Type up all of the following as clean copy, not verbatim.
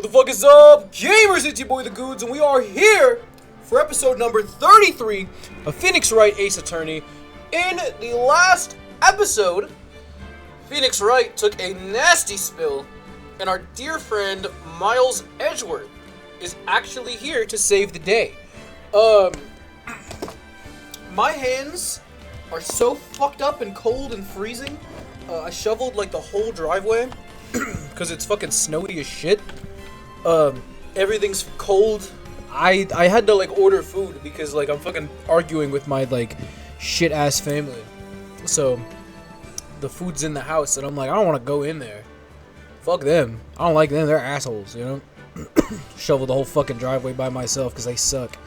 What the fuck is up, gamers? It's your boy The Goods, and we are here for episode number 33 of Phoenix Wright Ace Attorney. In the last episode, Phoenix Wright took a nasty spill, and our dear friend Miles Edgeworth is actually here to save the day. My hands are so fucked up and cold and freezing. I shoveled like the whole driveway because it's fucking snowy as shit. Everything's cold. I had to like order food because like I'm fucking arguing with my like shit ass family. So the food's in the house and I'm like, I don't want to go in there. Fuck them. I don't like them. They're assholes, you know? Shovel the whole fucking driveway by myself because they suck.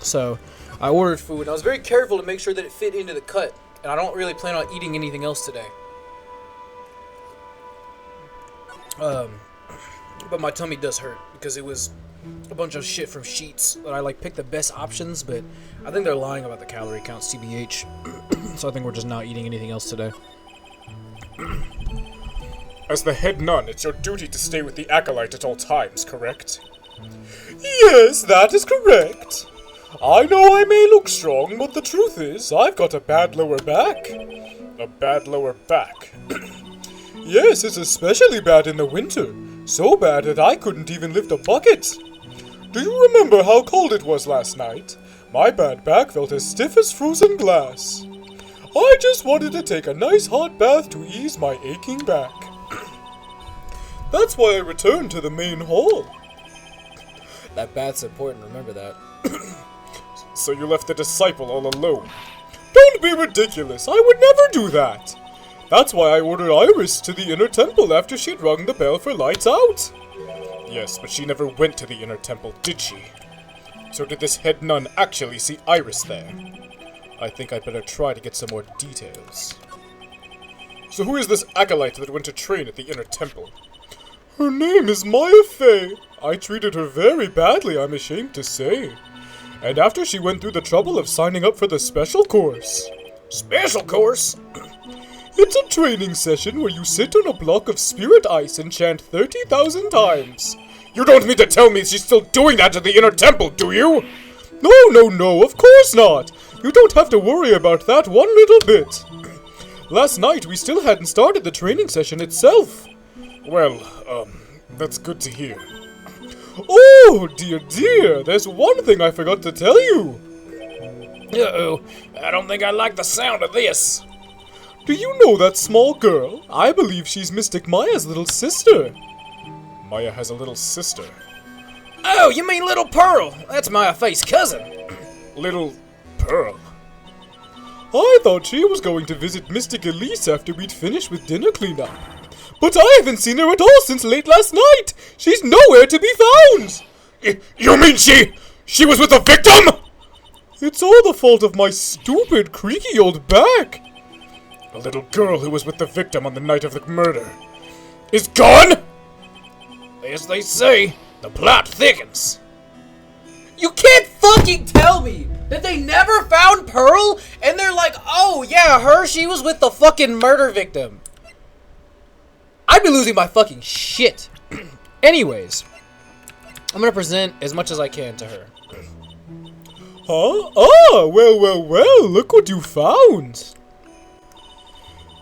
So I ordered food and I was very careful to make sure that it fit into the cut. And I don't really plan on eating anything else today. But my tummy does hurt because it was a bunch of shit from Sheets that I like picked the best options, but I think they're lying about the calorie count, CBH. So I think we're just not eating anything else today. As the head nun, it's your duty to stay with the acolyte at all times, correct? Yes, that is correct. I know I may look strong, but the truth is, I've got a bad lower back. A bad lower back. Yes, it's especially bad in the winter. So bad that I couldn't even lift a bucket. Do you remember how cold it was last night? My bad back felt as stiff as frozen glass. I just wanted to take a nice hot bath to ease my aching back. That's why I returned to the main hall. That bath's important, remember that. So you left the disciple all alone. Don't be ridiculous, I would never do that. That's why I ordered Iris to the inner temple after she'd rung the bell for lights out. Yes, but she never went to the inner temple, did she? So did this head nun actually see Iris there? I think I'd better try to get some more details. So who is this acolyte that went to train at the inner temple? Her name is Maya Fey. I treated her very badly, I'm ashamed to say. And after she went through the trouble of signing up for the special course. Special course? It's a training session where you sit on a block of spirit ice and chant 30,000 times. You don't mean to tell me she's still doing that at the inner temple, do you? No, of course not. You don't have to worry about that one little bit. Last night we still hadn't started the training session itself. Well, that's good to hear. Oh, dear, there's one thing I forgot to tell you. Uh-oh, I don't think I like the sound of this. Do you know that small girl? I believe she's Mystic Maya's little sister. Maya has a little sister. Oh, you mean Little Pearl? That's Maya Fey's cousin. Little Pearl? I thought she was going to visit Mystic Elise after we'd finished with dinner cleanup. But I haven't seen her at all since late last night. She's nowhere to be found. You mean she was with the victim? It's all the fault of my stupid, creaky old back. The little girl who was with the victim on the night of the murder is gone? As they say, the plot thickens. You can't fucking tell me that they never found Pearl and they're like, oh yeah, she was with the fucking murder victim. I'd be losing my fucking shit. Anyways, I'm gonna present as much as I can to her. Huh? Ah, well, look what you found.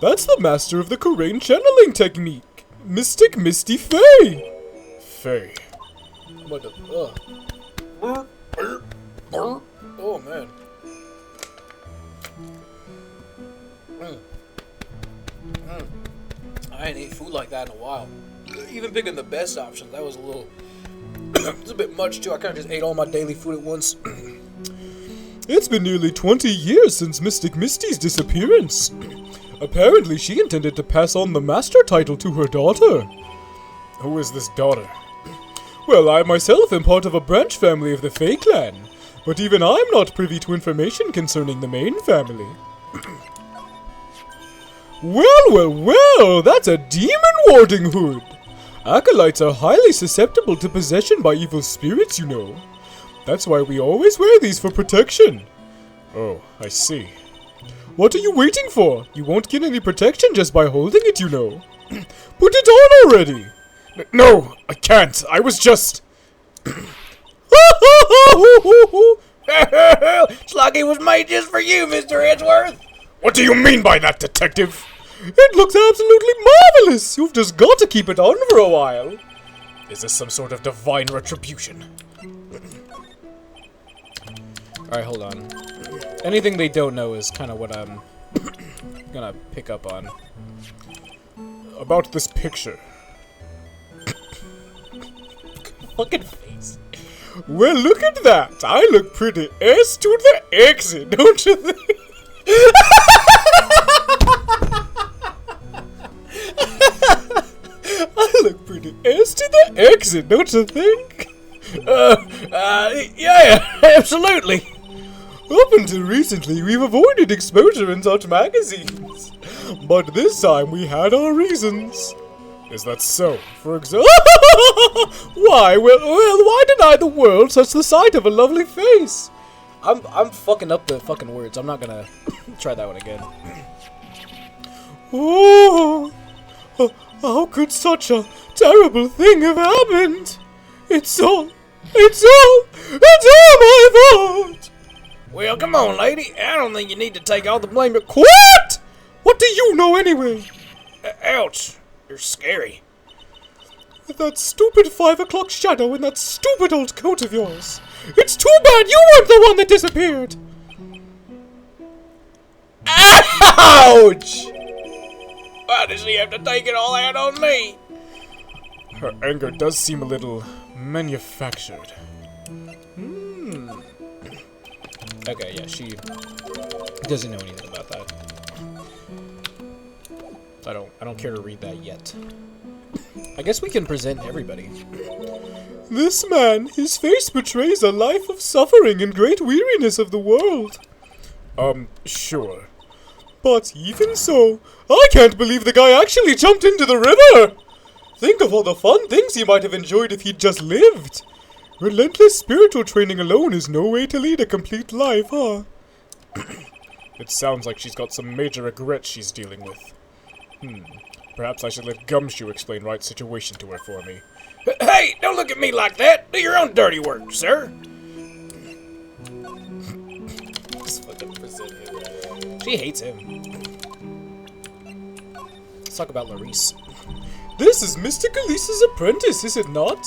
That's the master of the Korean channeling technique, Mystic Misty Fey. Fey. What the? Oh man. I ain't ate food like that in a while. Even picking the best options, that was a little. It's a bit much too. I kind of just ate all my daily food at once. It's been nearly 20 years since Mystic Misty's disappearance. Apparently, she intended to pass on the master title to her daughter. Who is this daughter? Well, I myself am part of a branch family of the Fey clan, but even I'm not privy to information concerning the main family. Well, that's a demon warding hood. Acolytes are highly susceptible to possession by evil spirits, you know. That's why we always wear these for protection. Oh, I see. What are you waiting for? You won't get any protection just by holding it, you know. Put it on already! No, I can't. I was just... It's like it was made just for you, Mr. Edgeworth. What do you mean by that, detective? It looks absolutely marvelous. You've just got to keep it on for a while. Is this some sort of divine retribution? Alright, hold on. Anything they don't know is kind of what I'm gonna pick up on. About this picture. Fucking face. Well, look at that. I look pretty S to the exit, don't you think? I look pretty S to the exit, don't you think? Yeah, absolutely. Up until recently, we've avoided exposure in such magazines. But this time we had our reasons. Is that so? For example... Why? Well, why deny the world such the sight of a lovely face? I'm fucking up the fucking words. I'm not gonna try that one again. Oh, how could such a terrible thing have happened? It's all my fault! Well, come on, lady. I don't think you need to take all the blame. What? What do you know anyway? Ouch. You're scary. With that stupid 5 o'clock shadow and that stupid old coat of yours. It's too bad you weren't the one that disappeared. Ouch! Why does she have to take it all out on me? Her anger does seem a little manufactured. Okay, yeah, she doesn't know anything about that. I don't care to read that yet. I guess we can present everybody. This man, his face betrays a life of suffering and great weariness of the world. Sure. But even so, I can't believe the guy actually jumped into the river! Think of all the fun things he might have enjoyed if he'd just lived. Relentless spiritual training alone is no way to lead a complete life, huh? It sounds like she's got some major regrets she's dealing with. Perhaps I should let Gumshoe explain right situation to her for me. Hey, don't look at me like that. Do your own dirty work, sir. Just fucking present him. She hates him. Let's talk about Larice. This is Mr. Galice's apprentice, is it not?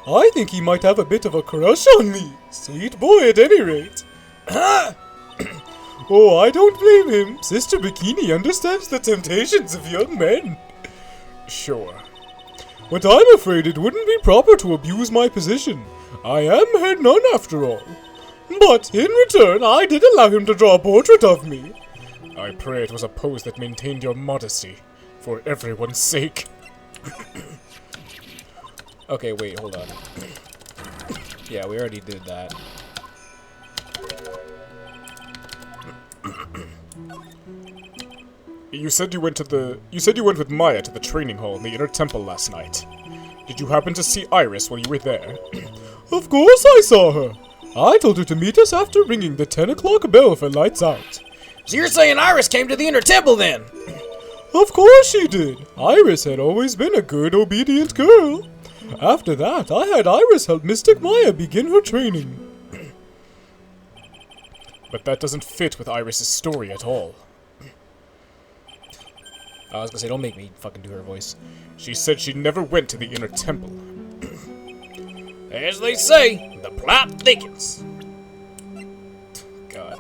I think he might have a bit of a crush on me. Sweet boy at any rate. Huh? Oh, I don't blame him. Sister Bikini understands the temptations of young men. Sure. But I'm afraid it wouldn't be proper to abuse my position. I am head nun after all. But in return, I did allow him to draw a portrait of me. I pray it was a pose that maintained your modesty. For everyone's sake. Okay, wait, hold on. Yeah, we already did that. You said you went with Maya to the training hall in the inner temple last night. Did you happen to see Iris while you were there? Of course I saw her. I told her to meet us after ringing the 10 o'clock bell for lights out. So you're saying Iris came to the inner temple then? Of course she did. Iris had always been a good, obedient girl. After that, I had Iris help Mystic Maya begin her training. But that doesn't fit with Iris's story at all. I was gonna say, don't make me fucking do her voice. She said she never went to the inner temple. As they say, the plot thickens. God.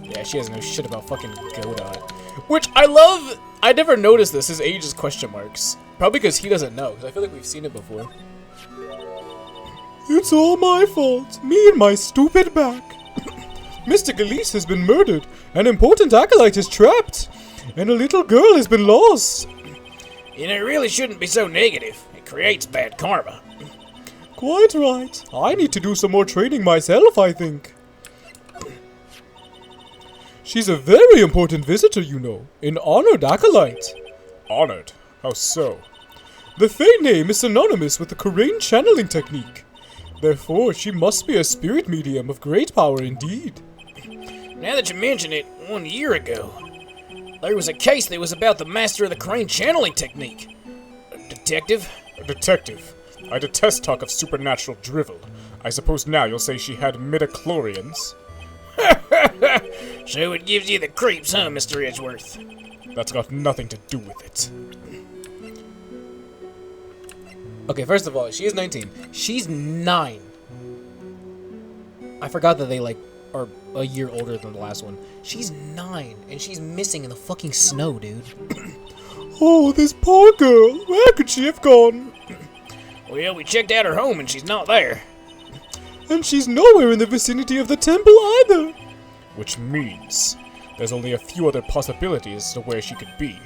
Yeah, she doesn't know shit about fucking Godot. Which, I love... I never noticed this. His age is question marks. Probably because he doesn't know, because I feel like we've seen it before. It's all my fault. Me and my stupid back. Mr. Galice has been murdered. An important acolyte is trapped. And a little girl has been lost. And it really shouldn't be so negative. It creates bad karma. Quite right. I need to do some more training myself, I think. She's a very important visitor, you know. An honored acolyte. Honored? How so? The Fey name is synonymous with the Korean channeling technique. Therefore, she must be a spirit medium of great power indeed. Now that you mention it, 1 year ago, there was a case that was about the master of the crane channeling technique. detective. Detective, I detest talk of supernatural drivel. I suppose now you'll say she had midichlorians? So it gives you the creeps, huh, Mr. Edgeworth? That's got nothing to do with it. Okay, first of all, she is 19. She's 9. I forgot that they, like, are a year older than the last one. She's 9, and she's missing in the fucking snow, dude. Oh, this poor girl. Where could she have gone? Well, we checked out her home, and she's not there. And she's nowhere in the vicinity of the temple either. Which means there's only a few other possibilities as to where she could be.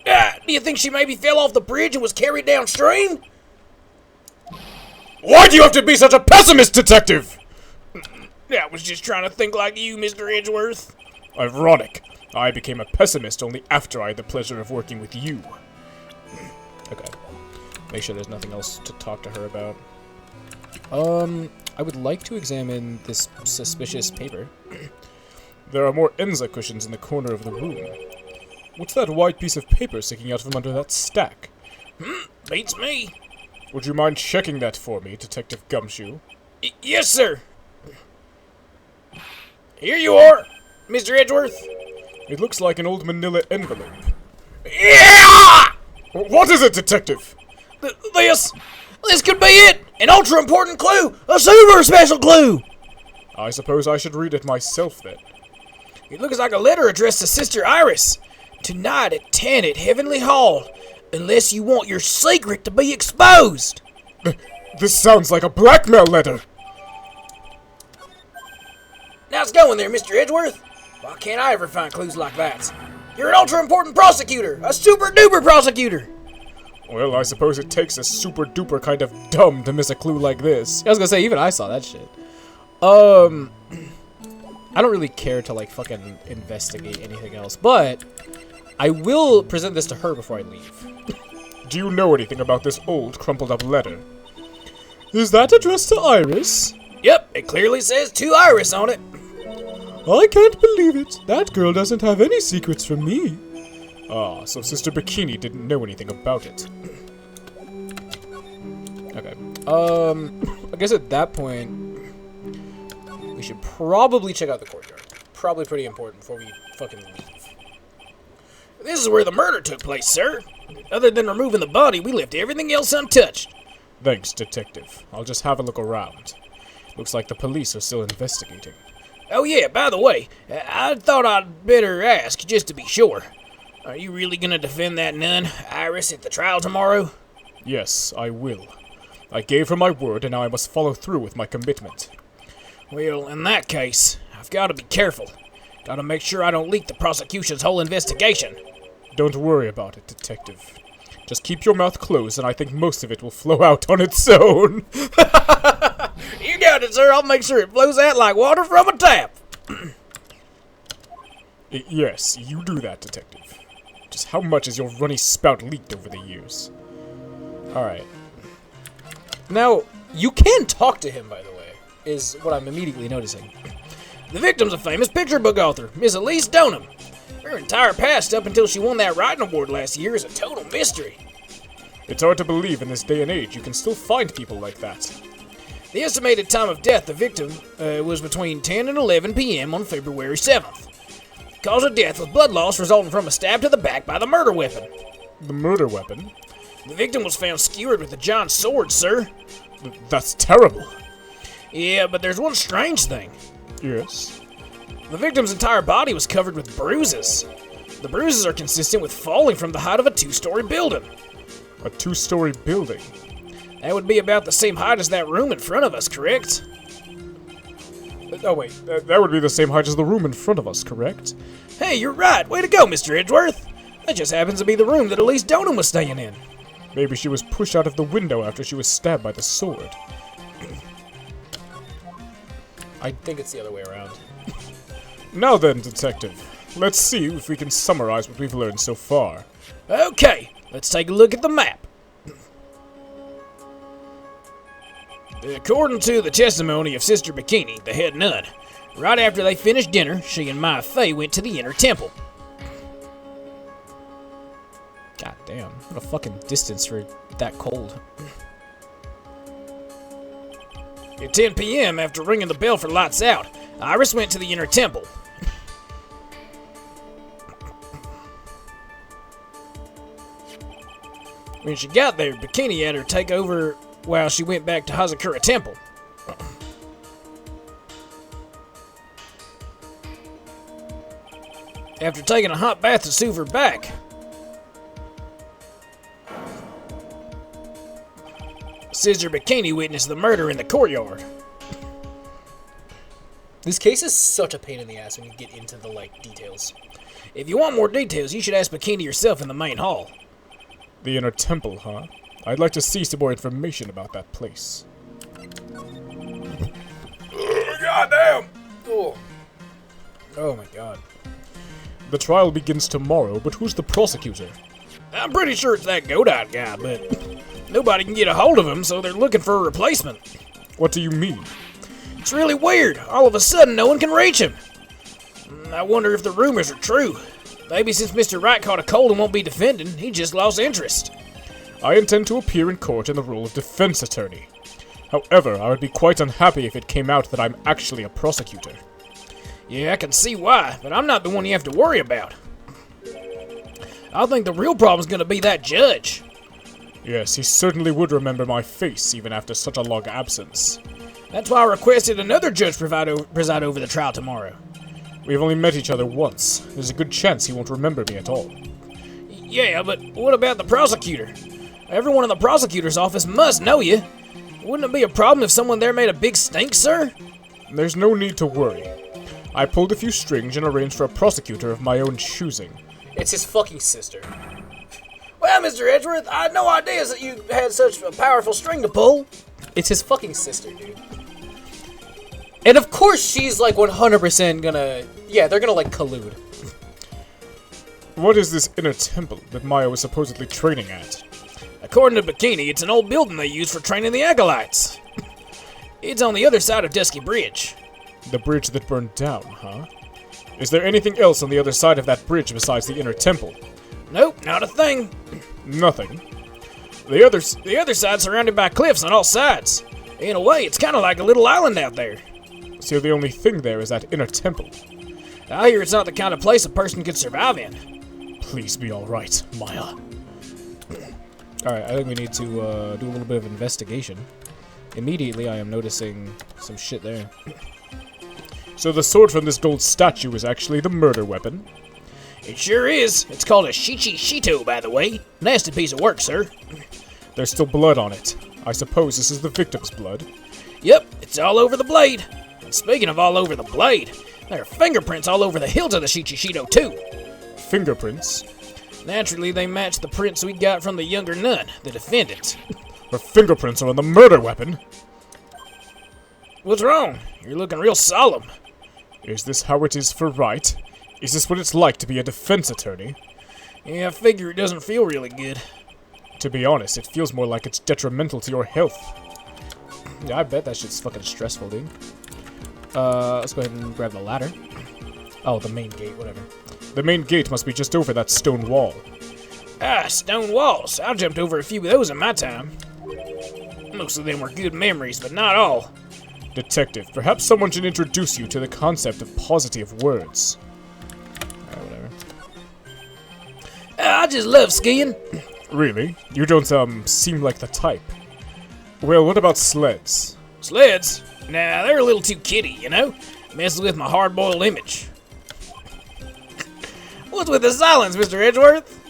Do you think she maybe fell off the bridge and was carried downstream? Why do you have to be such a pessimist, detective? I was just trying to think like you, Mr. Edgeworth. Ironic. I became a pessimist only after I had the pleasure of working with you. Okay. Make sure there's nothing else to talk to her about. I would like to examine this suspicious paper. There are more Enza cushions in the corner of the room. What's that white piece of paper sticking out from under that stack? Beats me. Would you mind checking that for me, Detective Gumshoe? Yes, sir. Here you are, Mr. Edgeworth. It looks like an old manila envelope. Yeah! What is it, Detective? This could be it! An ultra-important clue! A super special clue! I suppose I should read it myself, then. It looks like a letter addressed to Sister Iris. Tonight at 10 at Heavenly Hall. Unless you want your secret to be exposed. This sounds like a blackmail letter. Now it's going there, Mr. Edgeworth. Why can't I ever find clues like that? You're an ultra-important prosecutor! A super-duper prosecutor! Well, I suppose it takes a super-duper kind of dumb to miss a clue like this. I was gonna say, even I saw that shit. I don't really care to, like, fucking investigate anything else, but I will present this to her before I leave. Do you know anything about this old, crumpled-up letter? Is that addressed to Iris? Yep, it clearly says to Iris on it. I can't believe it. That girl doesn't have any secrets from me. Ah, so Sister Bikini didn't know anything about it. Okay. I guess at that point, we should probably check out the courtyard. Probably pretty important before we fucking leave. This is where the murder took place, sir. Other than removing the body, we left everything else untouched. Thanks, Detective. I'll just have a look around. Looks like the police are still investigating. Oh yeah, by the way, I thought I'd better ask, just to be sure. Are you really gonna defend that nun, Iris, at the trial tomorrow? Yes, I will. I gave her my word, and now I must follow through with my commitment. Well, in that case, I've got to be careful. Got to make sure I don't leak the prosecution's whole investigation. Don't worry about it, Detective. Just keep your mouth closed, and I think most of it will flow out on its own. You got it, sir. I'll make sure it flows out like water from a tap. Yes, you do that, Detective. Just how much has your runny spout leaked over the years? Alright. Now, you can talk to him, by the way, is what I'm immediately noticing. The victim's a famous picture book author, Miss Elise Donham. Her entire past up until she won that writing award last year is a total mystery. It's hard to believe in this day and age you can still find people like that. The estimated time of death of the victim was between 10 and 11 p.m. on February 7th. Cause of death was blood loss resulting from a stab to the back by the murder weapon. The murder weapon? The victim was found skewered with a giant sword, sir. That's terrible. Yeah, but there's one strange thing. Yes? The victim's entire body was covered with bruises. The bruises are consistent with falling from the height of a 2-story building. A 2-story building? That would be about the same height as that room in front of us, correct? Oh wait, that would be the same height as the room in front of us, correct? Hey, you're right. Way to go, Mr. Edgeworth. That just happens to be the room that Elise Donham was staying in. Maybe she was pushed out of the window after she was stabbed by the sword. I think it's the other way around. Now then, Detective, let's see if we can summarize what we've learned so far. Okay, let's take a look at the map. According to the testimony of Sister Bikini, the head nun, right after they finished dinner, she and Maya Fey went to the inner temple. God damn. What a fucking distance for that cold. At 10 p.m., after ringing the bell for lights out, Iris went to the inner temple. When she got there, Bikini had her take over while she went back to Hazakura Temple. After taking a hot bath to soothe her back, Sister Bikini witnessed the murder in the courtyard. This case is such a pain in the ass when you get into the, details. If you want more details, you should ask Bikini yourself in the main hall. The inner temple, huh? I'd like to see some more information about that place. Goddamn! Oh my god. The trial begins tomorrow, but who's the prosecutor? I'm pretty sure it's that Godot guy, but nobody can get a hold of him, so they're looking for a replacement. What do you mean? It's really weird. All of a sudden, no one can reach him. I wonder if the rumors are true. Maybe since Mr. Wright caught a cold and won't be defending, he just lost interest. I intend to appear in court in the role of defense attorney. However, I would be quite unhappy if it came out that I'm actually a prosecutor. Yeah, I can see why, but I'm not the one you have to worry about. I think the real problem's gonna be that judge. Yes, he certainly would remember my face even after such a long absence. That's why I requested another judge preside over the trial tomorrow. We've only met each other once. There's a good chance he won't remember me at all. Yeah, but what about the prosecutor? Everyone in the prosecutor's office must know you. Wouldn't it be a problem if someone there made a big stink, sir? There's no need to worry. I pulled a few strings and arranged for a prosecutor of my own choosing. It's his fucking sister. Well, Mr. Edgeworth, I had no idea that you had such a powerful string to pull. It's his fucking sister, dude. And of course she's 100% gonna... Yeah, they're gonna collude. What is this inner temple that Maya was supposedly training at? According to Bikini, it's an old building they use for training the acolytes. It's on the other side of Dusky Bridge. The bridge that burned down, huh? Is there anything else on the other side of that bridge besides the inner temple? Nope, not a thing. Nothing. The other side's surrounded by cliffs on all sides. In a way, it's kind of like a little island out there. So the only thing there is that inner temple. I hear it's not the kind of place a person could survive in. Please be alright, Maya. Alright, I think we need to do a little bit of investigation. Immediately, I am noticing some shit there. So the sword from this gold statue is actually the murder weapon? It sure is. It's called a Shichi Shito, by the way. Nasty piece of work, sir. There's still blood on it. I suppose this is the victim's blood. Yep, it's all over the blade. And speaking of all over the blade, there are fingerprints all over the hilt of the Shichi Shito, too. Fingerprints? Naturally, they match the prints we got from the younger nun, the defendant. Her fingerprints are on the murder weapon? What's wrong? You're looking real solemn. Is this how it is for Wright? Is this what it's like to be a defense attorney? Yeah, I figure it doesn't feel really good. To be honest, it feels more like it's detrimental to your health. Yeah, I bet that shit's fucking stressful, dude. Let's go ahead and grab the ladder. Oh, the main gate, whatever. The main gate must be just over that stone wall. Ah, stone walls. I jumped over a few of those in my time. Most of them were good memories, but not all. Detective, perhaps someone should introduce you to the concept of positive words. Whatever. I just love skiing. Really? You don't, seem like the type. Well, what about sleds? Sleds? Nah, they're a little too kiddie, you know? Messes with my hard-boiled image. What's with the silence, Mr. Edgeworth?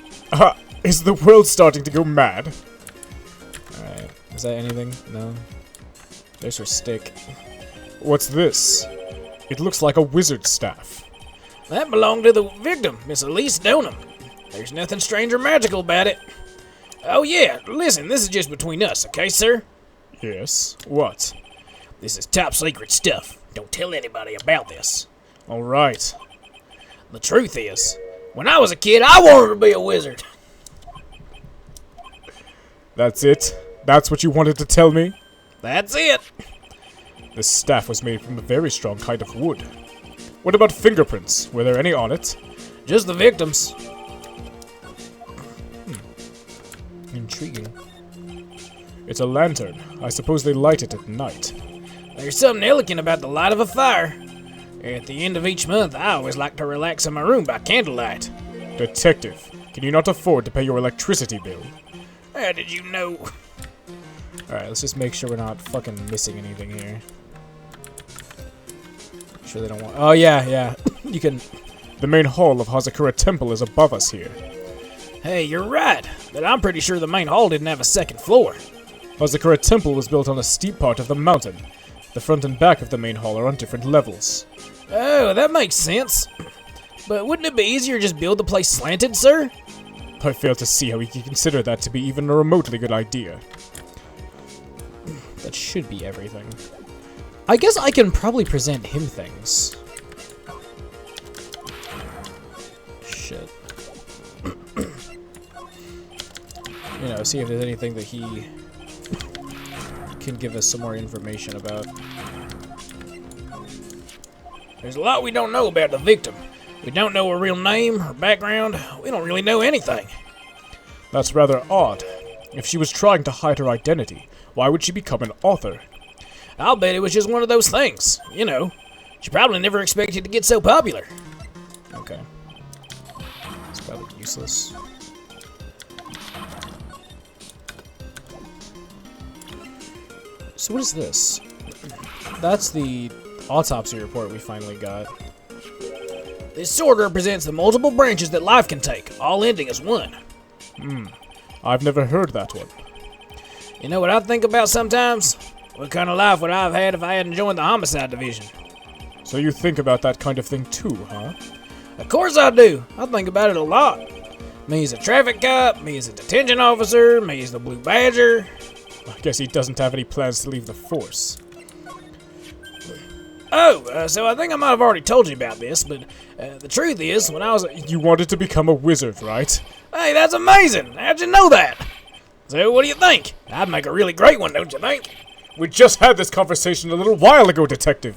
Is the world starting to go mad? Alright, is that anything? No? There's her stick. What's this? It looks like a wizard's staff. That belonged to the victim, Miss Elise Donham. There's nothing strange or magical about it. Oh yeah, listen, this is just between us, okay, sir? Yes? What? This is top secret stuff. Don't tell anybody about this. Alright. The truth is, when I was a kid, I wanted to be a wizard. That's it? That's what you wanted to tell me? That's it. This staff was made from a very strong kind of wood. What about fingerprints? Were there any on it? Just the victims. It's a lantern. I suppose they light it at night. There's something elegant about the light of a fire. At the end of each month, I always like to relax in my room by candlelight. Detective, can you not afford to pay your electricity bill? How did you know? Alright, let's just make sure we're not fucking missing anything here. Sure they don't want— oh yeah. You can— the main hall of Hazakura Temple is above us here. Hey, you're right, but I'm pretty sure the main hall didn't have a second floor. Hazakura Temple was built on a steep part of the mountain. The front and back of the main hall are on different levels. Oh, that makes sense. But wouldn't it be easier to just build the place slanted, sir? I fail to see how we can consider that to be even a remotely good idea. That should be everything. I guess I can probably present him things. Shit. You know, see if there's anything that he can give us some more information about. There's a lot we don't know about the victim. We don't know her real name, her background. We don't really know anything. That's rather odd. If she was trying to hide her identity, why would she become an author? I'll bet it was just one of those things. You know, she probably never expected to get so popular. Okay. It's probably useless. So what is this? That's the autopsy report we finally got. This sword represents the multiple branches that life can take, all ending as one. I've never heard that one. You know what I think about sometimes? What kind of life would I have had if I hadn't joined the homicide division? So you think about that kind of thing too, huh? Of course I do. I think about it a lot. Me as a traffic cop, me as a detention officer, me as the Blue Badger. I guess he doesn't have any plans to leave the force. Oh, so I think I might have already told you about this, but the truth is, when I was You wanted to become a wizard, right? Hey, that's amazing! How'd you know that? So, what do you think? I'd make a really great one, don't you think? We just had this conversation a little while ago, Detective!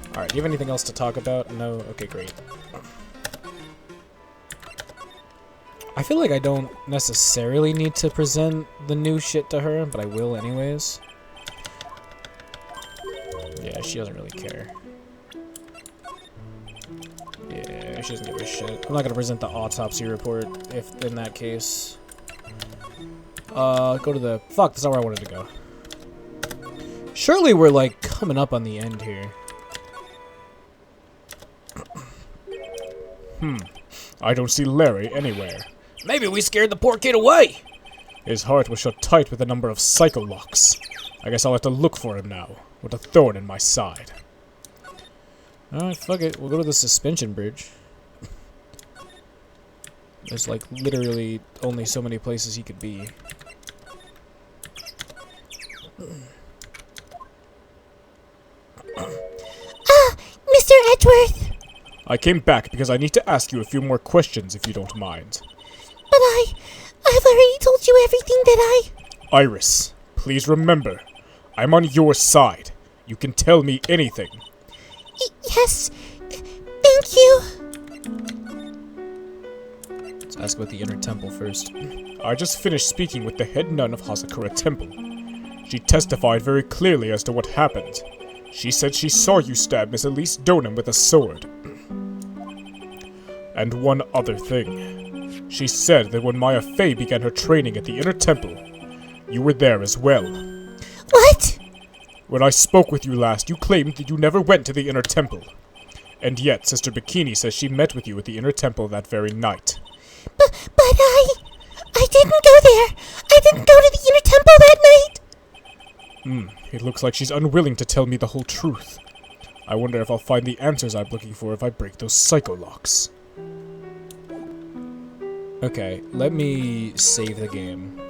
Alright, do you have anything else to talk about? No? Okay, great. I feel like I don't necessarily need to present the new shit to her, but I will anyways. Yeah, she doesn't really care. Yeah, she doesn't give a shit. I'm not gonna present the autopsy report, if in that case. Go to the— fuck, that's not where I wanted to go. Surely we're, like, coming up on the end here. I don't see Larry anywhere. Maybe we scared the poor kid away. His heart was shut tight with a number of psycho locks. I guess I'll have to look for him now, with a thorn in my side. Alright, fuck it. We'll go to the suspension bridge. There's, like, literally only so many places he could be. Mr. Edgeworth! I came back because I need to ask you a few more questions, if you don't mind. But I've already told you everything that Iris, please remember, I'm on your side. You can tell me anything. Yes, thank you. Let's ask about the inner temple first. I just finished speaking with the head nun of Hazakura Temple. She testified very clearly as to what happened. She said she saw you stab Miss Elise Donham with a sword. And one other thing. She said that when Maya Fey began her training at the inner temple, you were there as well. What? When I spoke with you last, you claimed that you never went to the inner temple. And yet, Sister Bikini says she met with you at the inner temple that very night. But I didn't go there. I didn't go to the inner temple that night. It looks like she's unwilling to tell me the whole truth. I wonder if I'll find the answers I'm looking for if I break those psycho locks. Okay, let me save the game.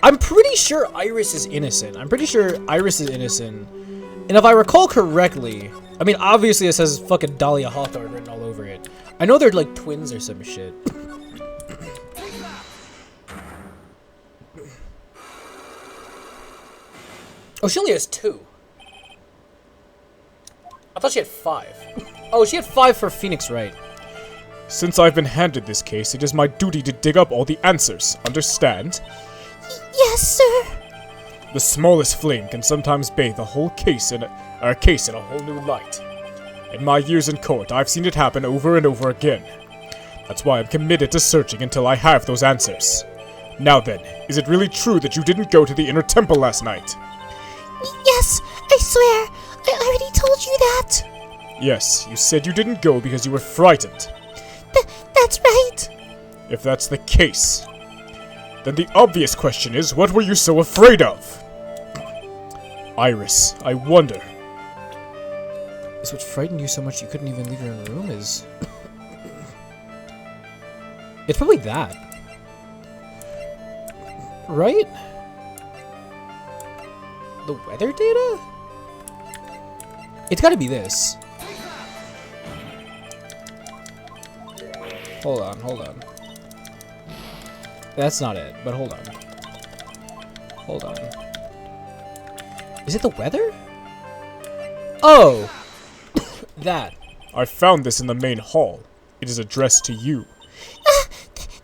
I'm pretty sure Iris is innocent. And if I recall correctly, I mean, obviously it says fucking Dahlia Hawthorne written all over it. I know they're like twins or some shit. Oh, she only has 2. I thought she had 5. Oh, she had 5 for Phoenix Wright. Since I've been handed this case, it is my duty to dig up all the answers. Understand? Yes, sir. The smallest flame can sometimes bathe a whole case in a whole new light. In my years in court, I've seen it happen over and over again. That's why I'm committed to searching until I have those answers. Now then, is it really true that you didn't go to the inner temple last night? Yes, I swear. I already told you that. Yes, you said you didn't go because you were frightened. That's right. If that's the case, then the obvious question is, what were you so afraid of? Iris, I wonder. Is what frightened you so much you couldn't even leave your own room is... It's probably that. Right? The weather data? It's gotta be this. Hold on. That's not it, but hold on. Is it the weather? Oh! That. I found this in the main hall. It is addressed to you.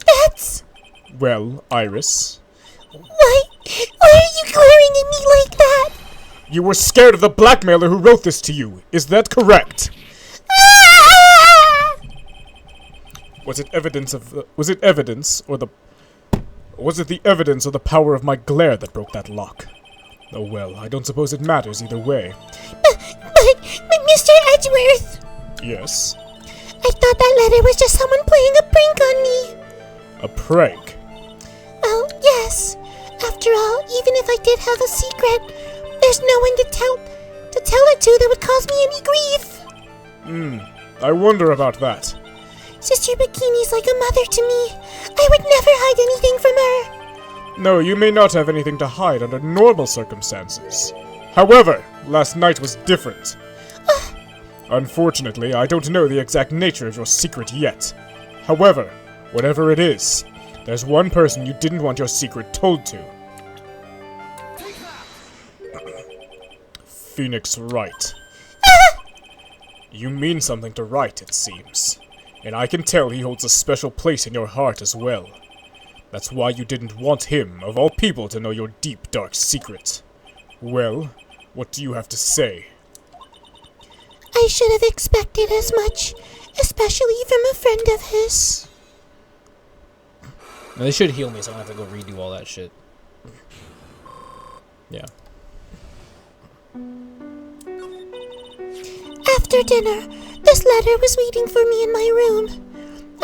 That's... Well, Iris. Why are you glaring at me like that? You were scared of the blackmailer who wrote this to you. Is that correct? Was it the evidence or the power of my glare that broke that lock? Oh well, I don't suppose it matters either way. But Mr. Edgeworth! Yes? I thought that letter was just someone playing a prank on me. A prank? Well, yes. After all, even if I did have a secret, there's no one to tell it to that would cause me any grief. I wonder about that. Sister Bikini's like a mother to me. I would never hide anything from her. No, you may not have anything to hide under normal circumstances. However, last night was different. Unfortunately, I don't know the exact nature of your secret yet. However, whatever it is, there's one person you didn't want your secret told to. Phoenix Wright. You mean something to Wright, it seems. And I can tell he holds a special place in your heart as well. That's why you didn't want him, of all people, to know your deep, dark secret. Well, what do you have to say? I should have expected as much, especially from a friend of his. Now, they should heal me so I don't have to go redo all that shit. Yeah. After dinner, this letter was waiting for me in my room.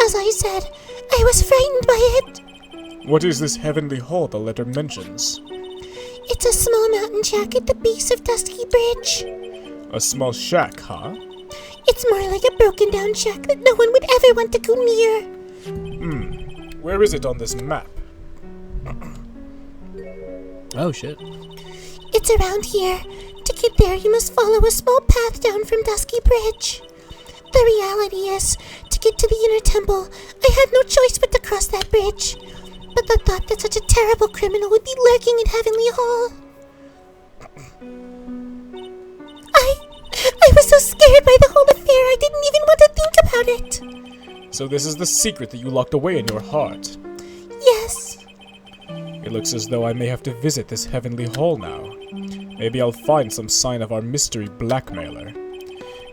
As I said, I was frightened by it. What is this heavenly hall the letter mentions? It's a small mountain shack at the base of Dusky Bridge. A small shack, huh? It's more like a broken down shack that no one would ever want to go near. Where is it on this map? Oh, shit. It's around here. To get there, you must follow a small path down from Dusky Bridge. The reality is, to get to the inner temple, I had no choice but to cross that bridge. But the thought that such a terrible criminal would be lurking in Heavenly Hall. I was so scared by the whole affair, I didn't even want to think about it. So this is the secret that you locked away in your heart. Yes. It looks as though I may have to visit this heavenly hall now. Maybe I'll find some sign of our mystery blackmailer.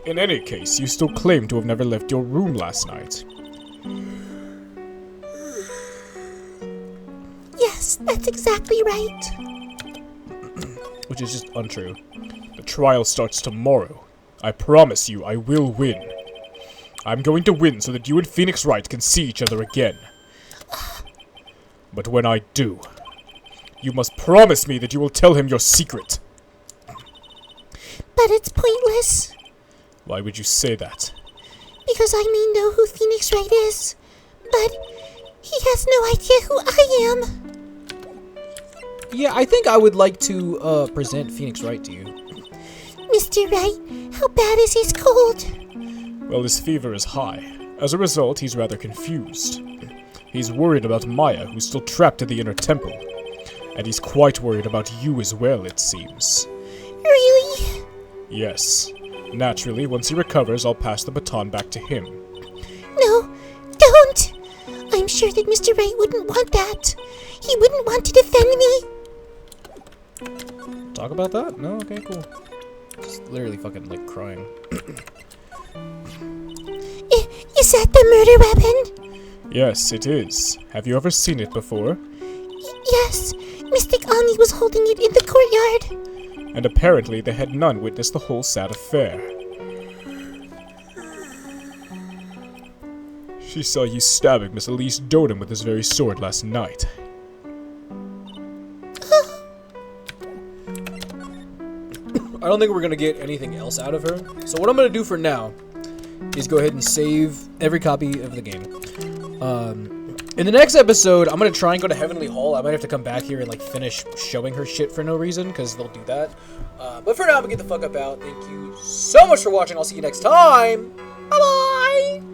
In any case, you still claim to have never left your room last night. Yes, that's exactly right. Which is just untrue. The trial starts tomorrow. I promise you, I will win. I'm going to win so that you and Phoenix Wright can see each other again. But when I do, you must promise me that you will tell him your secret. But it's pointless. Why would you say that? Because I may know who Phoenix Wright is, but he has no idea who I am. Yeah, I think I would like to present Phoenix Wright to you. Mr. Wright, how bad is his cold? Well, his fever is high. As a result, he's rather confused. He's worried about Maya, who's still trapped in the inner temple. And he's quite worried about you as well, it seems. Really? Yes. Naturally, once he recovers, I'll pass the baton back to him. No, don't! I'm sure that Mr. Wright wouldn't want that. He wouldn't want to defend me. talk about that? No? Okay, cool. Just literally fucking, like, crying. Is that the murder weapon? Yes, it is. Have you ever seen it before? Yes. Mystic Ani was holding it in the courtyard. And apparently they had none witness the whole sad affair. She saw you stabbing Miss Elise Doden with this very sword last night. I don't think we're gonna get anything else out of her. So what I'm gonna do for now is go ahead and save every copy of the game. In the next episode, I'm gonna try and go to Heavenly Hall. I might have to come back here and like finish showing her shit for no reason, because they'll do that. But for now, I'm gonna get the fuck up out. Thank you so much for watching. I'll see you next time. Bye bye.